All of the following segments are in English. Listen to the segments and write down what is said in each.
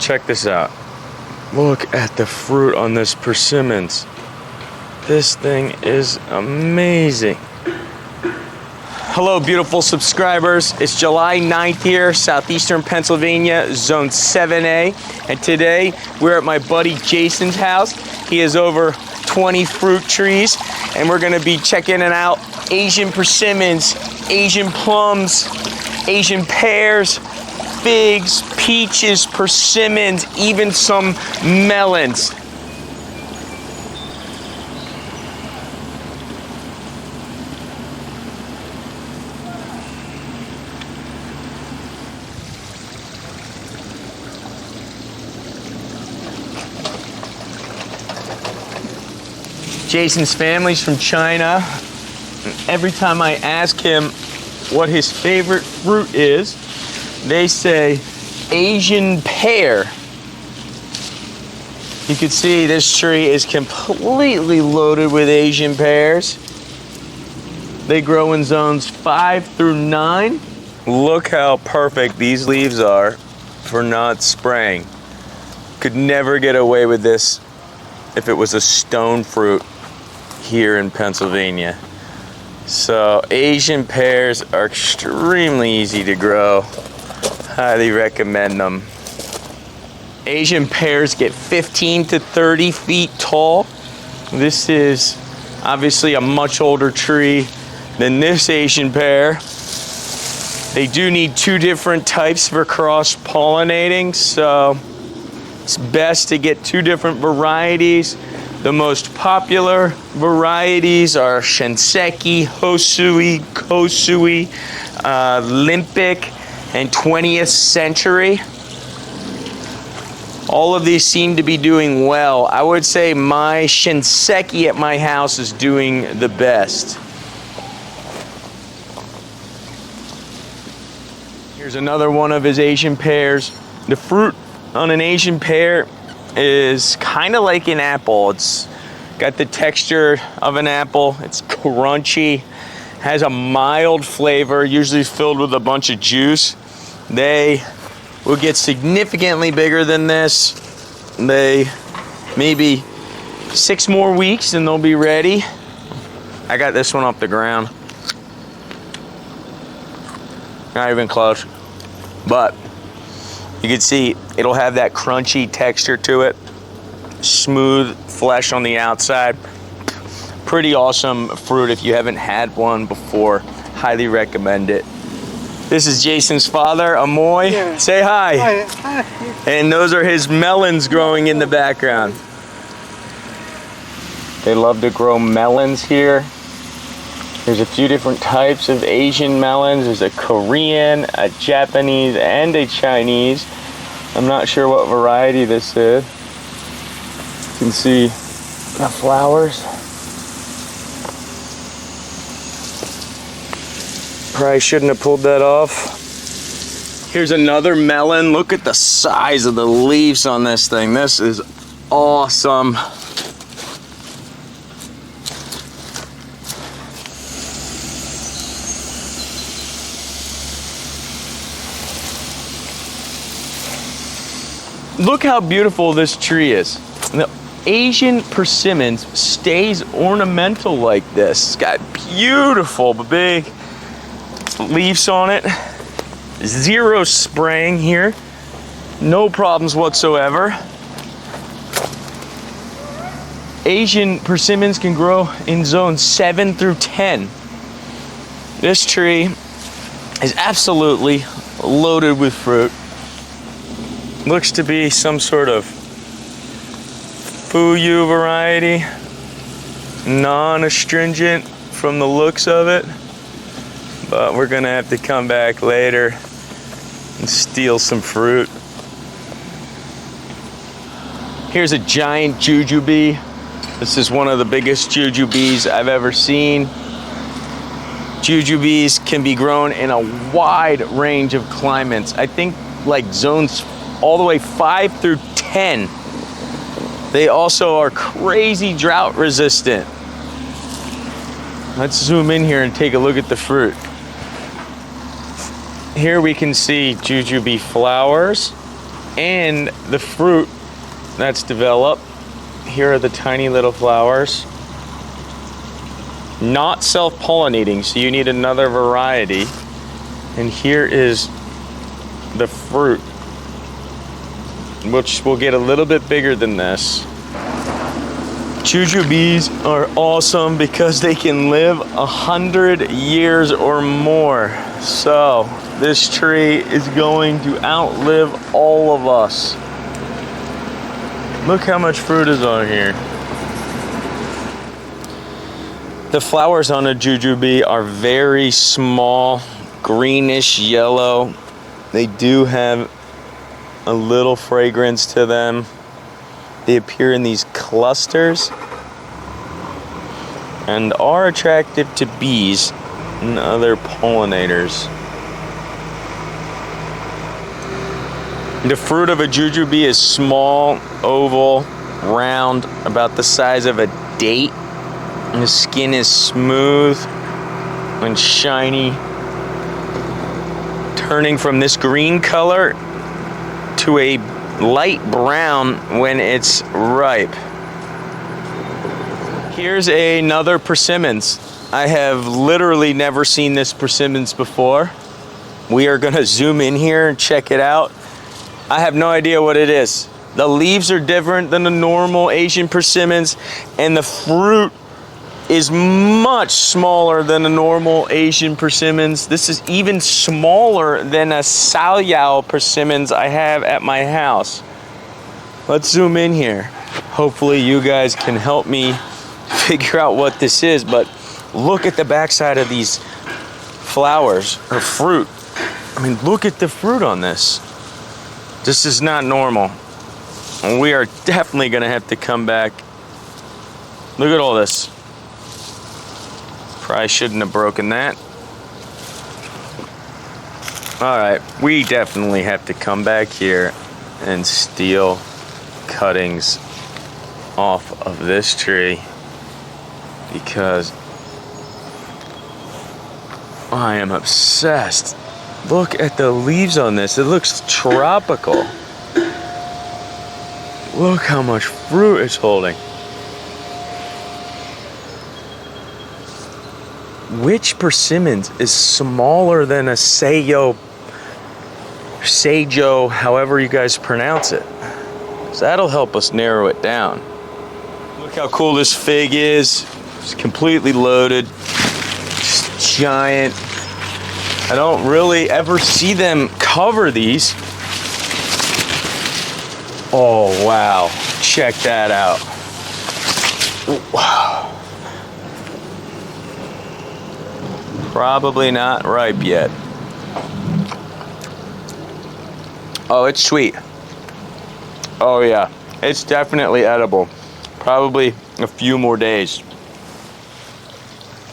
check this out. Look at the fruit on this persimmons. This thing is amazing. Hello, beautiful subscribers. It's July 9th here, southeastern Pennsylvania, zone 7A. And today we're at my buddy Jason's house. He has over 20 fruit trees, and we're gonna be checking it out. Asian persimmons, Asian plums, Asian pears, figs, peaches, persimmons, even some melons. Jason's family's from China. Every time I ask him what his favorite fruit is, they say Asian pear. You can see this tree is completely loaded with Asian pears. They grow in zones 5 through 9. Look how perfect these leaves are for not spraying. Could never get away with this if it was a stone fruit here in Pennsylvania. So Asian pears are extremely easy to grow. Highly recommend them. Asian pears get 15 to 30 feet tall. This is obviously a much older tree than this Asian pear. They do need 2 different types for cross-pollinating, so it's best to get 2 different varieties. The most popular varieties are Shinseki, Hosui, Kosui, Limpic, and 20th Century. All of these seem to be doing well. I would say my Shinseki at my house is doing the best. Here's another one of his Asian pears. The fruit on an Asian pear is kind of like an apple. It's got the texture of an apple. It's crunchy, has a mild flavor, usually filled with a bunch of juice. They will get significantly bigger than this. They maybe 6 more weeks and they'll be ready. I got this one off the ground. Not even close. But you can see it'll have that crunchy texture to it. Smooth flesh on the outside. Pretty awesome fruit if you haven't had one before. Highly recommend it. This is Jason's father, Amoy. Yeah. Say hi. Hi. And those are his melons growing in the background. They love to grow melons here. There's a few different types of Asian melons. There's a Korean, a Japanese, and a Chinese. I'm not sure what variety this is. You can see the flowers. Probably shouldn't have pulled that off. Here's another melon. Look at the size of the leaves on this thing. This is awesome. Look how beautiful this tree is. The Asian persimmons stays ornamental like this. It's got beautiful big leaves on it. 0 spraying here. No problems whatsoever. Asian persimmons can grow in zones 7 through 10. This tree is absolutely loaded with fruit. Looks to be some sort of Fuyu variety, non-astringent from the looks of it, but we're gonna have to come back later and steal some fruit. Here's a giant Jujube. This is one of the biggest Jujubes I've ever seen. Jujubes can be grown in a wide range of climates. I think like zones all the way 5 through 10. They also are crazy drought resistant. Let's zoom in here and take a look at the fruit. Here we can see Jujube flowers. and the fruit that's developed. Here are the tiny little flowers. Not self-pollinating, so you need another variety. And here is the fruit, which will get a little bit bigger than this. Jujubes are awesome because they can live 100 years or more. So this tree is going to outlive all of us. Look how much fruit is on here. The flowers on a jujube are very small, greenish yellow. They do have a little fragrance to them. They appear in these clusters and are attractive to bees and other pollinators. The fruit of a jujube is small, oval, round, about the size of a date. And the skin is smooth and shiny, turning from this green color to a light brown when it's ripe. Here's another persimmons. I have literally never seen this persimmons before. We are gonna zoom in here and check it out. I have no idea what it is. The leaves are different than the normal Asian persimmons, and the fruit is much smaller than a normal Asian persimmons. This is even smaller than a Saijo persimmons I have at my house. Let's zoom in here. Hopefully you guys can help me figure out what this is, but look at the backside of these flowers or fruit. I mean, look at the fruit on this. This is not normal. And we are definitely gonna have to come back. Look at all this. Probably shouldn't have broken that. All right, we definitely have to come back here and steal cuttings off of this tree because I am obsessed. Look at the leaves on this. It looks tropical. Look how much fruit it's holding. Which persimmons is smaller than a Saijo, however you guys pronounce it? So that'll help us narrow it down. Look how cool this fig is. It's completely loaded. It's giant. I don't really ever see them cover these. Oh, wow. Check that out. Wow. Probably not ripe yet. Oh, it's sweet. Oh yeah, it's definitely edible. Probably a few more days.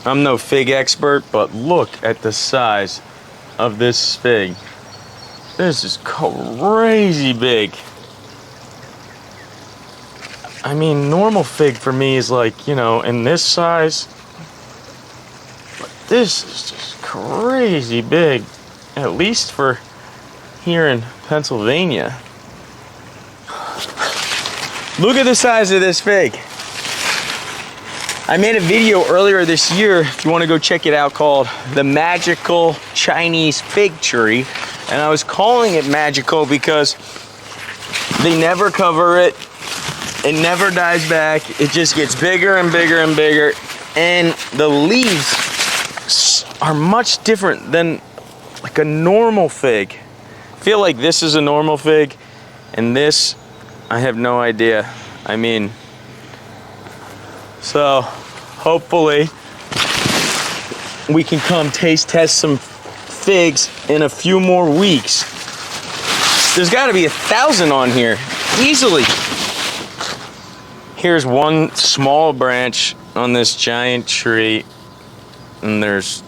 I'm no fig expert, but look at the size of this fig. This is crazy big. I mean, normal fig for me is like, you know, in this size. This is just crazy big, at least for here in Pennsylvania. Look at the size of this fig. I made a video earlier this year, if you want to go check it out, called The Magical Chinese Fig Tree. And I was calling it magical because they never cover it. It never dies back. It just gets bigger and bigger and bigger. And the leaves are much different than like a normal fig. I feel like this is a normal fig, and this, I have no idea. I mean, so hopefully we can come taste test some figs in a few more weeks. There's got to be 1,000 on here, easily. Here's one small branch on this giant tree, and there's,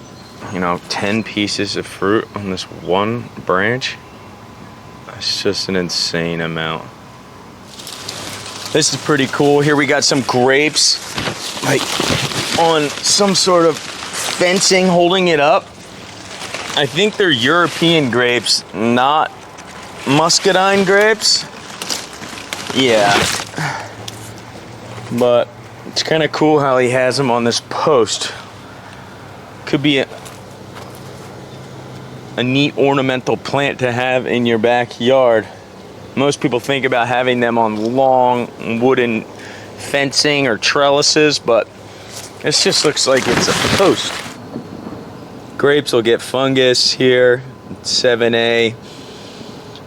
you know, 10 pieces of fruit on this one branch. It's just an insane amount. This is pretty cool. Here we got some grapes, like on some sort of fencing holding it up. I think they're European grapes, not muscadine grapes. Yeah. But it's kind of cool how he has them on this post. Could be a neat ornamental plant to have in your backyard. Most people think about having them on long wooden fencing or trellises, but this just looks like it's a post. Grapes will get fungus here, 7A,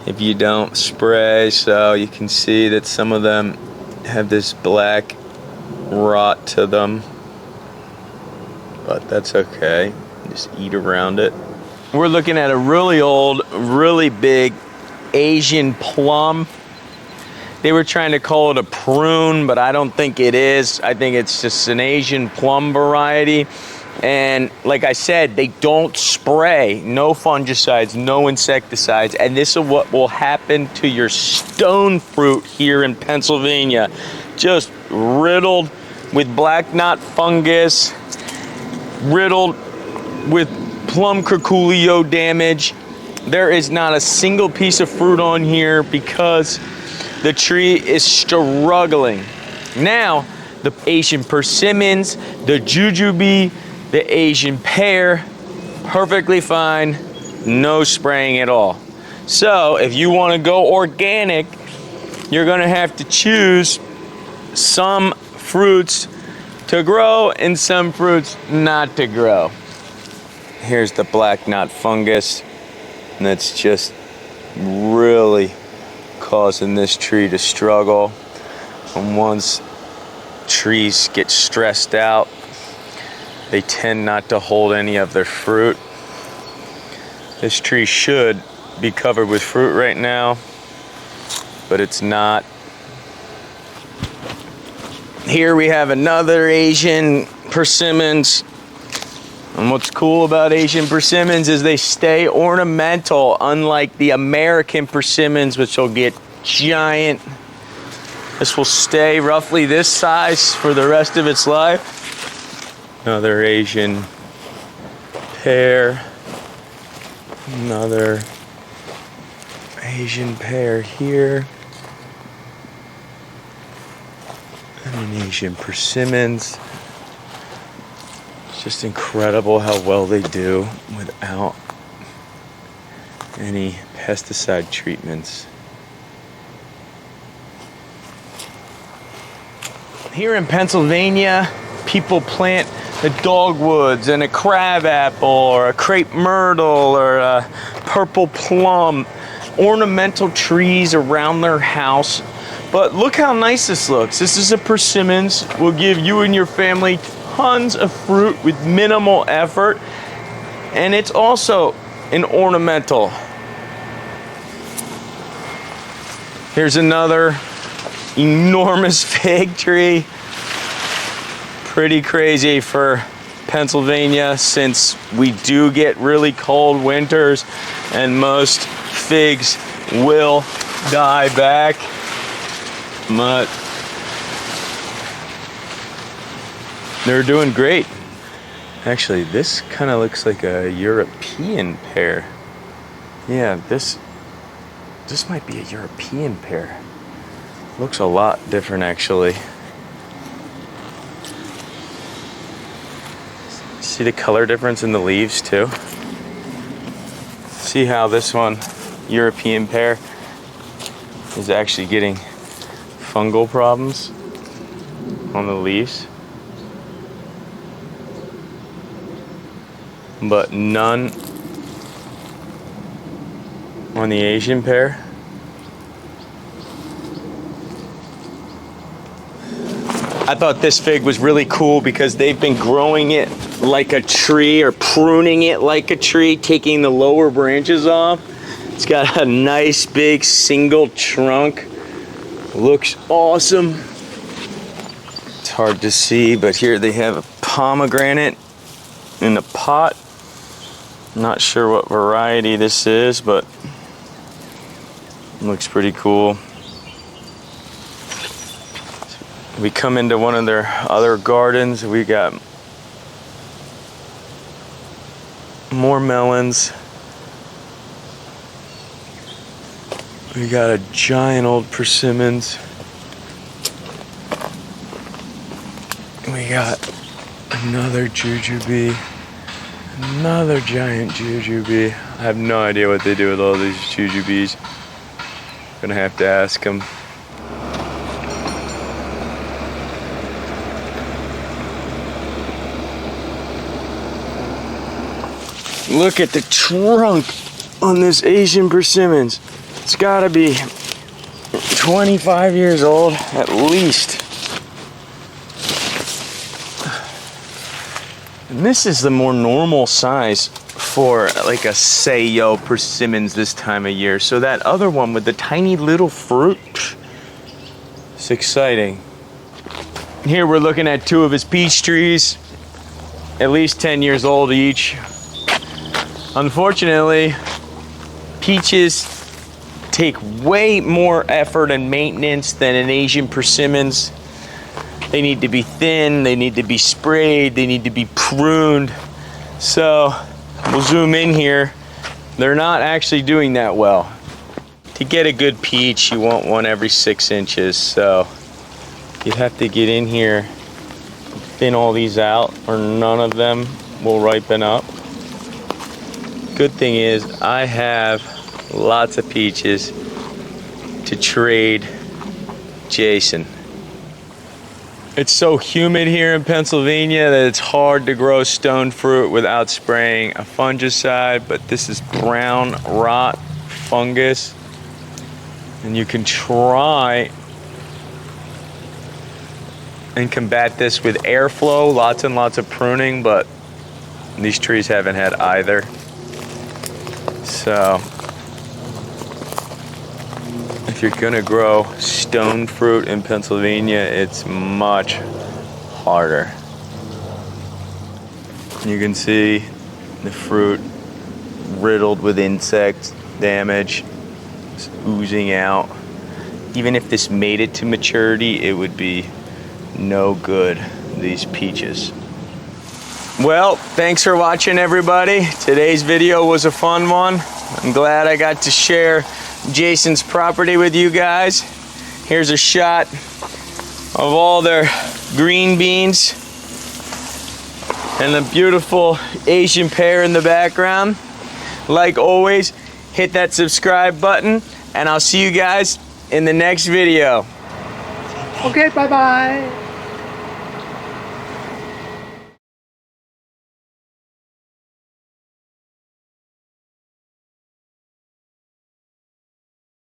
if you don't spray, so you can see that some of them have this black rot to them, but that's okay. Just eat around it. We're looking at a really old, really big Asian plum. They were trying to call it a prune, but I don't think it is. I think it's just an Asian plum variety. And like I said, they don't spray. No fungicides, no insecticides. And this is what will happen to your stone fruit here in Pennsylvania. Just riddled with black knot fungus, riddled with plum curculio damage. There is not a single piece of fruit on here because the tree is struggling. Now, the Asian persimmons, the Jujube, the Asian pear, perfectly fine, no spraying at all. So, if you want to go organic, you're going to have to choose some fruits to grow and some fruits not to grow. Here's the black knot fungus, and that's just really causing this tree to struggle. And once trees get stressed out, they tend not to hold any of their fruit. This tree should be covered with fruit right now, but it's not. Here we have another Asian persimmons. And what's cool about Asian persimmons is they stay ornamental, unlike the American persimmons, which will get giant. This will stay roughly this size for the rest of its life. Another Asian pear. Another Asian pear here. And an Asian persimmons. It's just incredible how well they do without any pesticide treatments. Here in Pennsylvania, people plant a dogwoods and a crabapple or a crepe myrtle or a purple plum, ornamental trees around their house. But look how nice this looks. This is a persimmons. Will give you and your family tons of fruit with minimal effort. And it's also an ornamental. Here's another enormous fig tree. Pretty crazy for Pennsylvania since we do get really cold winters and most figs will die back. But they're doing great. Actually, this kind of looks like a European pear. Yeah, this might be a European pear. Looks a lot different actually. See the color difference in the leaves too? See how this one, European pear, is actually getting fungal problems on the leaves, but none on the Asian pear. I thought this fig was really cool because they've been growing it like a tree or pruning it like a tree, taking the lower branches off. It's got a nice big single trunk. Looks awesome. It's hard to see, but here they have a pomegranate in a pot. Not sure what variety this is, but it looks pretty cool. We come into one of their other gardens. We got more melons. We got a giant old persimmons. We got another jujube. Another giant jujube. I have no idea what they do with all these jujubes. Gonna have to ask them. Look at the trunk on this Asian persimmons. It's gotta be 25 years old at least. And this is the more normal size for like a Saijo persimmons this time of year. So that other one with the tiny little fruit, it's exciting. Here we're looking at two of his peach trees, at least 10 years old each. Unfortunately, peaches take way more effort and maintenance than an Asian persimmons. They need to be thin, they need to be sprayed, they need to be pruned. So we'll zoom in here. They're not actually doing that well. To get a good peach, you want one every 6 inches. So you have to get in here, thin all these out, or none of them will ripen up. Good thing is I have lots of peaches to trade Jason. It's so humid here in Pennsylvania that it's hard to grow stone fruit without spraying a fungicide, but this is brown rot fungus, and you can try and combat this with airflow, lots and lots of pruning, but these trees haven't had either. So if you're gonna grow stone fruit in Pennsylvania, it's much harder. You can see the fruit riddled with insect damage. It's oozing out. Even if this made it to maturity, it would be no good, these peaches. Well, thanks for watching, everybody. Today's video was a fun one. I'm glad I got to share Jason's property with you guys. Here's a shot of all their green beans and the beautiful Asian pear in the background. Like always, hit that subscribe button, and I'll see you guys in the next video. Okay, bye-bye.